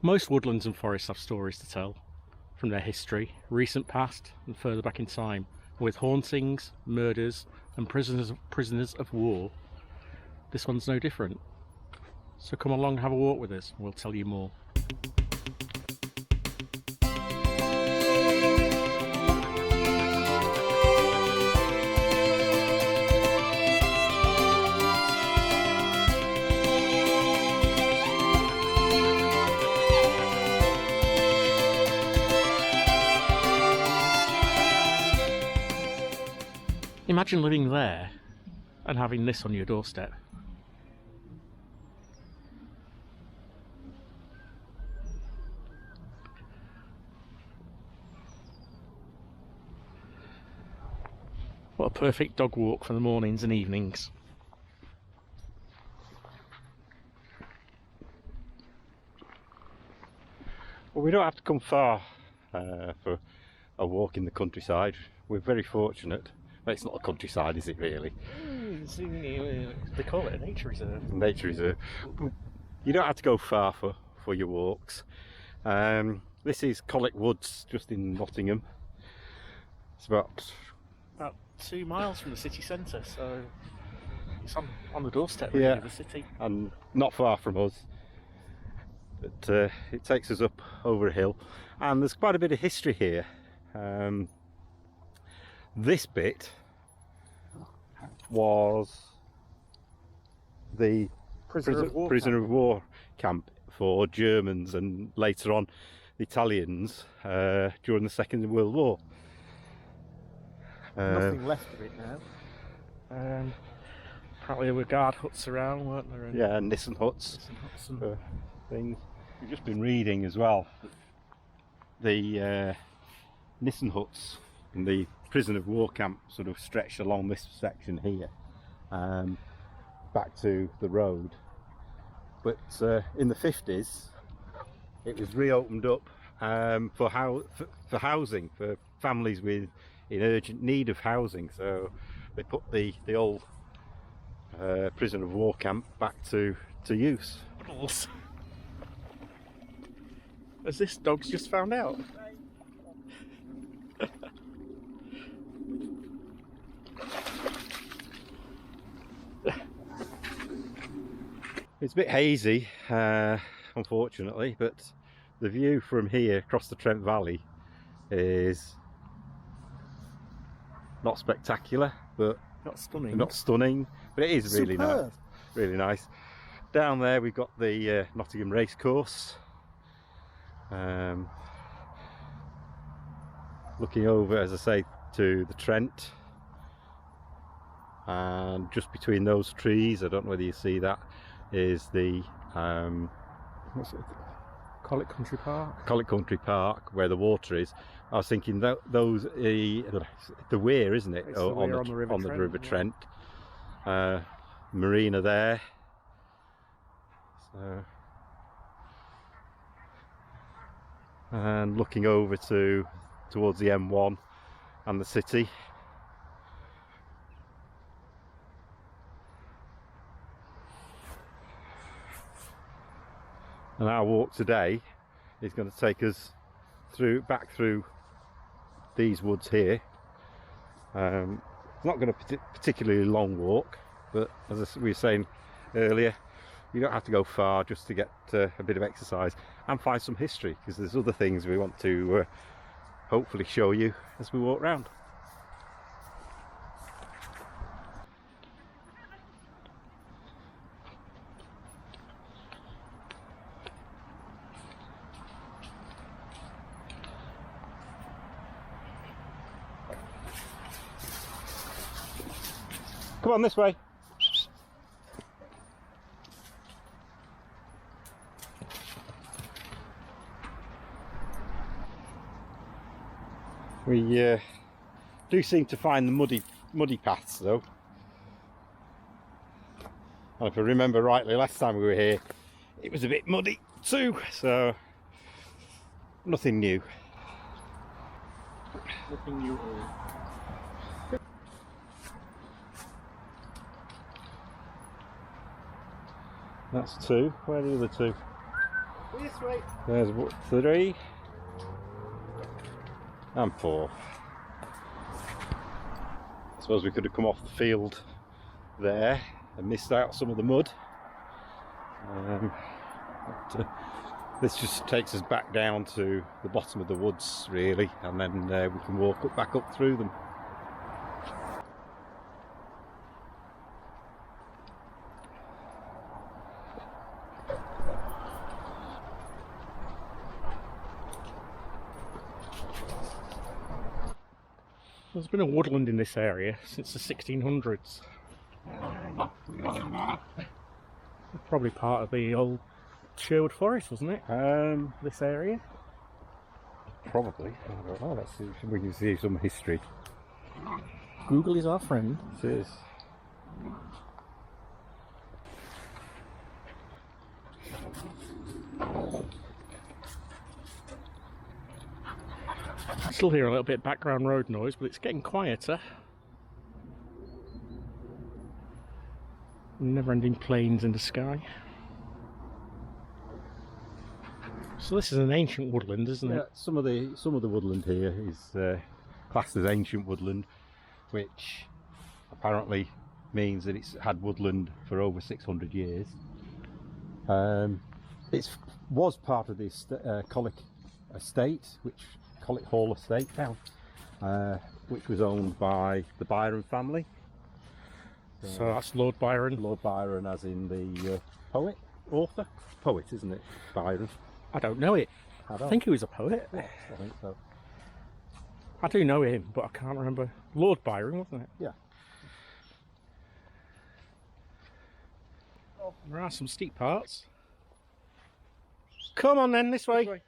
Most woodlands and forests have stories to tell, from their history, recent past and further back in time, with hauntings, murders and prisoners of war. This one's no different. So come along and have a walk with us and we'll tell you more. Imagine living there and having this on your doorstep. What a perfect dog walk for the mornings and evenings. Well, we don't have to come far for a walk in the countryside. We're very fortunate. Well, it's not a countryside, is it really? They call it a nature reserve. Nature reserve. You don't have to go far for your walks. This is Colwick Woods, just in Nottingham. It's about 2 miles from the city centre, so it's on the doorstep really, of the city. And not far from us. But it takes us up over a hill, and there's quite a bit of history here. This bit was the prisoner of war camp for Germans and later on the Italians during the Second World War. Nothing left of it now. Apparently there were guard huts around, weren't there? Yeah, and Nissen huts and things. We've just been reading as well the Nissen huts in the prisoner of war camp sort of stretched along this section here back to the road, but in the 50s it was reopened up for housing for families in urgent need of housing, so they put the old prisoner of war camp back to use. Has this dog's just found out? It's a bit hazy, unfortunately, but the view from here across the Trent Valley is not spectacular, but Not stunning, but it is really nice. Superb. Really nice. Down there we've got the Nottingham racecourse. Looking over, as I say, to the Trent, and just between those trees, I don't know whether you see that, is the What's it? Colwick Country Park. Colwick Country Park, where the water is. I was thinking that those the weir, isn't it? It's the weir on the River Trent. Marina there. So, and looking over towards the M1 and the city. And our walk today is going to take us back through these woods here. It's not going to be a particularly long walk, but as we were saying earlier, you don't have to go far just to get a bit of exercise and find some history, because there's other things we want to hopefully show you as we walk round. Come on, this way. We do seem to find the muddy paths though. And if I remember rightly, last time we were here it was a bit muddy too, so nothing new. Nothing new at all. That's two. Where are the other two? This way. There's 3 and 4. I suppose we could have come off the field there and missed out some of the mud. But, this just takes us back down to the bottom of the woods, really, and then we can walk back up through them. There's been a woodland in this area since the 1600s. Probably part of the old Sherwood Forest, wasn't it? This area? Probably. I don't know. Let's see if we can see some history. Google is our friend. It is. I still hear a little bit of background road noise, but it's getting quieter. Never-ending planes in the sky. So this is an ancient woodland, isn't it? Yeah, some of the woodland here is classed as ancient woodland, which apparently means that it's had woodland for over 600 years. It was part of this Colwick estate, Colwick Hall estate now, which was owned by the Byron family. So that's Lord Byron. Lord Byron, as in the author, isn't it? Byron. I don't know it. I think he was a poet. Yes, I think so. I do know him, but I can't remember. Lord Byron, wasn't it? Yeah. There are some steep parts. Come on then, this way.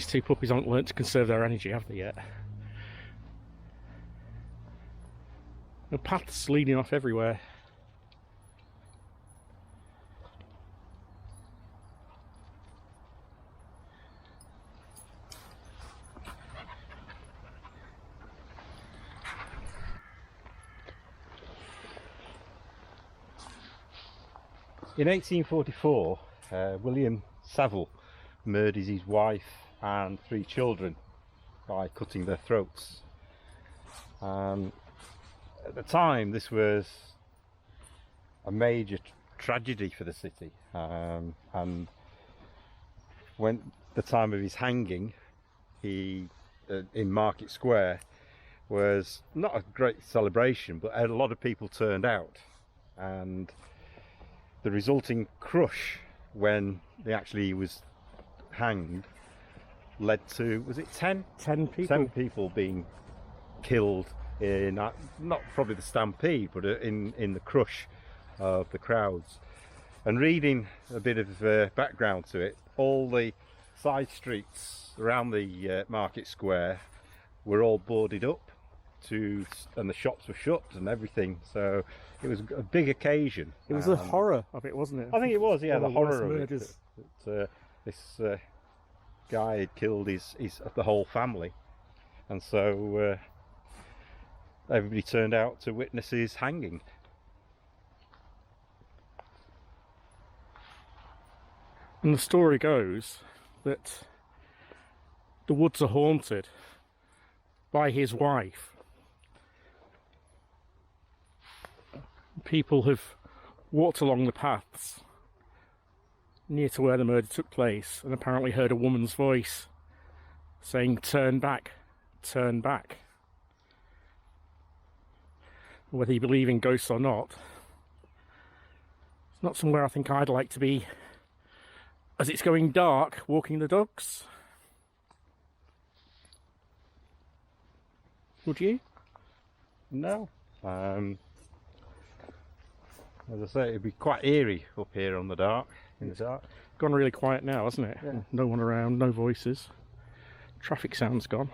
2 puppies haven't learnt to conserve their energy, have they yet? The paths leading off everywhere. In 1844, William Saville murders his wife and 3 children by cutting their throats. At the time, this was a major tragedy for the city, and when the time of his hanging, he in Market Square was not a great celebration, but a lot of people turned out, and the resulting crush when he was hanged led to, was it 10 people? 10 people being killed in, not probably the stampede, but in the crush of the crowds. And reading a bit of background to it, all the side streets around the Market Square were all boarded up, and the shops were shut and everything, so it was a big occasion. It was the horror of it, wasn't it? I think it was, yeah, the horror of murders. it. This guy had killed the whole family, and so everybody turned out to witness his hanging. And the story goes that the woods are haunted by his wife. People have walked along the paths near to where the murder took place and apparently heard a woman's voice saying, "Turn back, turn back." Whether you believe in ghosts or not, it's not somewhere I think I'd like to be as it's going dark walking the dogs. Would you? No. As I say, it'd be quite eerie up here in the dark. Gone really quiet now, hasn't it? Yeah. No one around, no voices. Traffic sound's gone.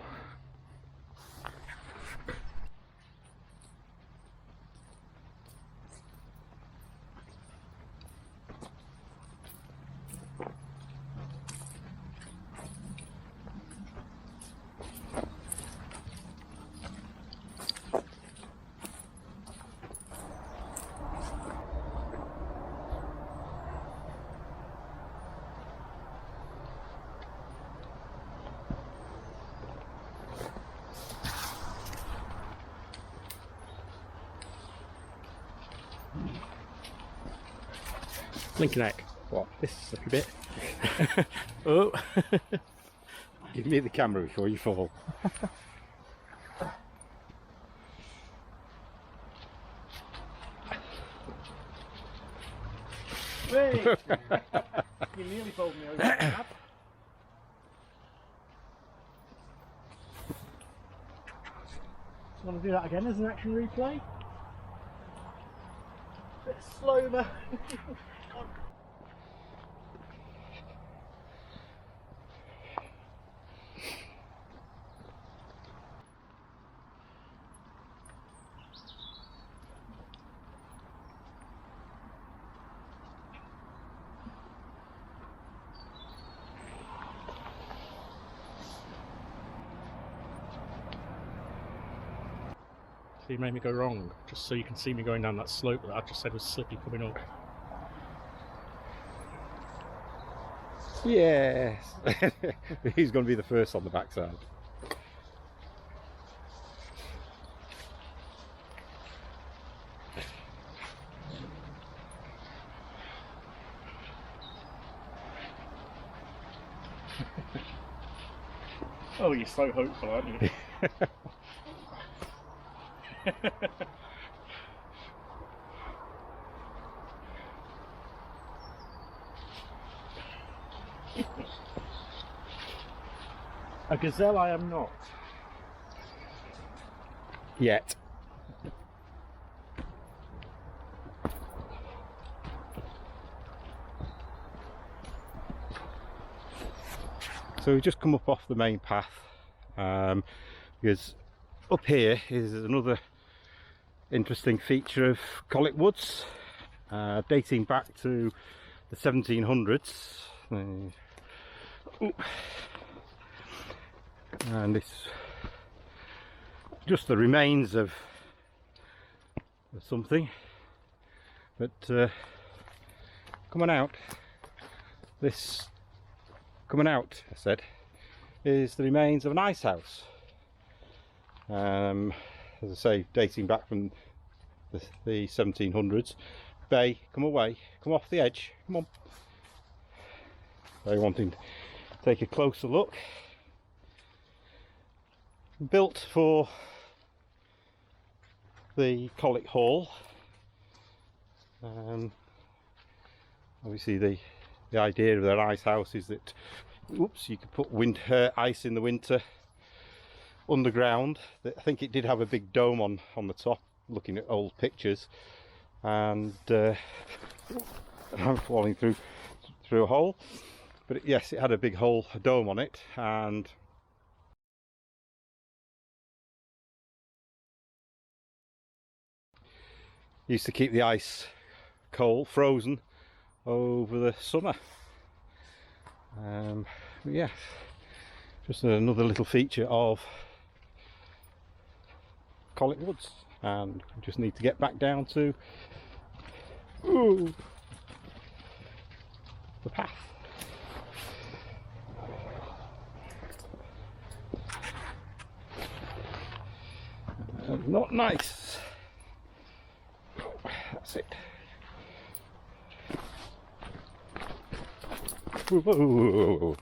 Lincoln Neck. What? This slippery bit. Oh. Give me the camera before you fall. Hey! You nearly bowled me over. That. Want to do that again as an action replay? Bit slower. So you made me go wrong, just so you can see me going down that slope that I just said was slippy coming up. Yes! He's going to be the first on the backside. Oh, you're so hopeful, aren't you? A gazelle I am not. Yet. So we've just come up off the main path, because up here is another interesting feature of Colwick Woods, dating back to the 1700s. And it's just the remains of something, but coming out, I said, is the remains of an ice house. As I say, dating back from the 1700s. Bay, come away, come off the edge, come on. They wanting to take a closer look. Built for the Colwick Hall. Obviously the idea of their ice house is that, oops, you could put ice in the winter underground. I think it did have a big dome on the top, looking at old pictures, and I'm falling through a hole, but yes, it had a big dome on it, and used to keep the ice frozen over the summer. Yeah, just another little feature of Colwick Woods, and we just need to get back down to the path. Not nice. That's it. Whoa.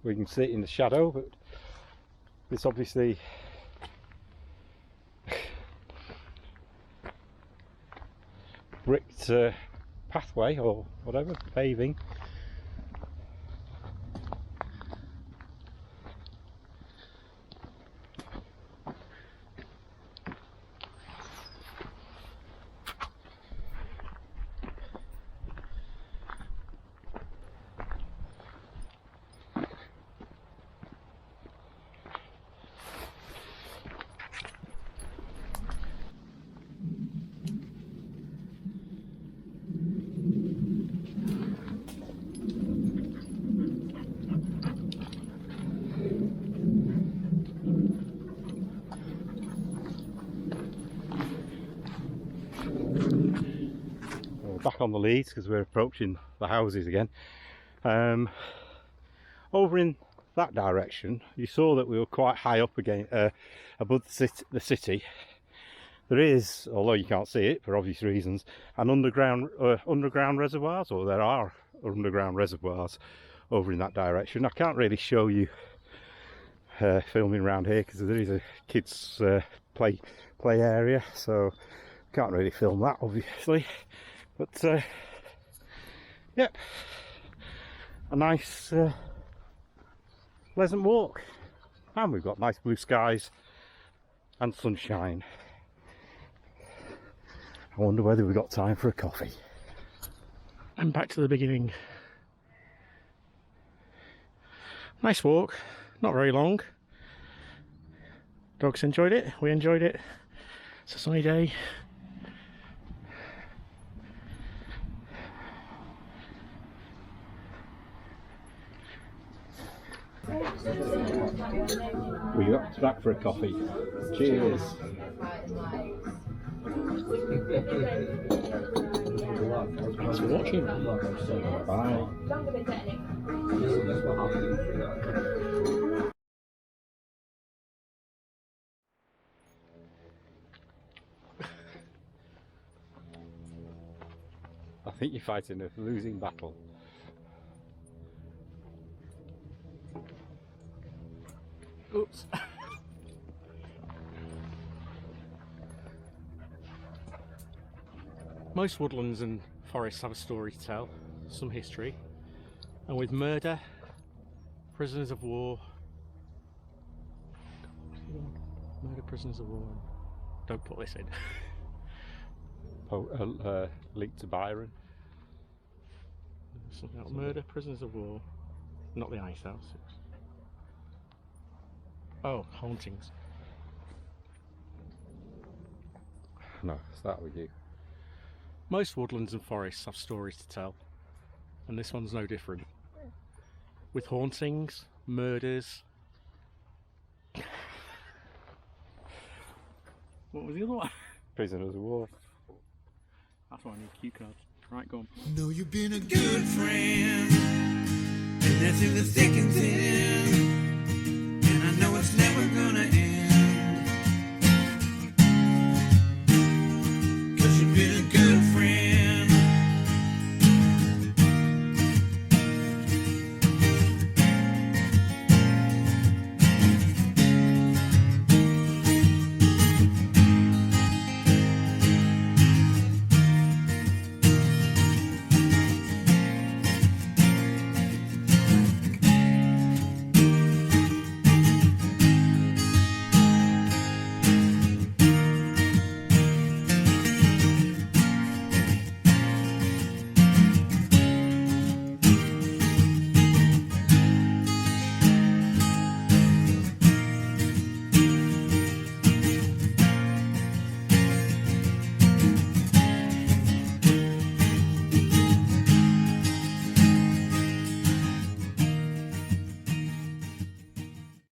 We can see it in the shadow, but this obviously bricked pathway or whatever, paving. on the leads because we're approaching the houses again. Over in that direction, you saw that we were quite high up again, above the city. There is, although you can't see it for obvious reasons, an underground reservoirs, or there are underground reservoirs over in that direction. I can't really show you filming around here because there is a kids play area, so can't really film that obviously. But yep, a nice pleasant walk, and we've got nice blue skies and sunshine. I wonder whether we've got time for a coffee. And back to the beginning. Nice walk, not very long. Dogs enjoyed it, we enjoyed it. It's a sunny day. We got back for a coffee. Cheers. Thanks for watching. Bye. I think you're fighting a losing battle. Oops. Most woodlands and forests have a story to tell, some history, and with murder, prisoners of war, prisoners of war, don't put this in. Linked to Byron. Something else. Murder, prisoners of war, not the ice house. Oh, hauntings. No, start with you. Most woodlands and forests have stories to tell, and this one's no different. With hauntings, murders. What was the other one? Prisoners of war. That's why I need cue cards. Right, go on. Know you've been a good friend, and that's in the thick and thin.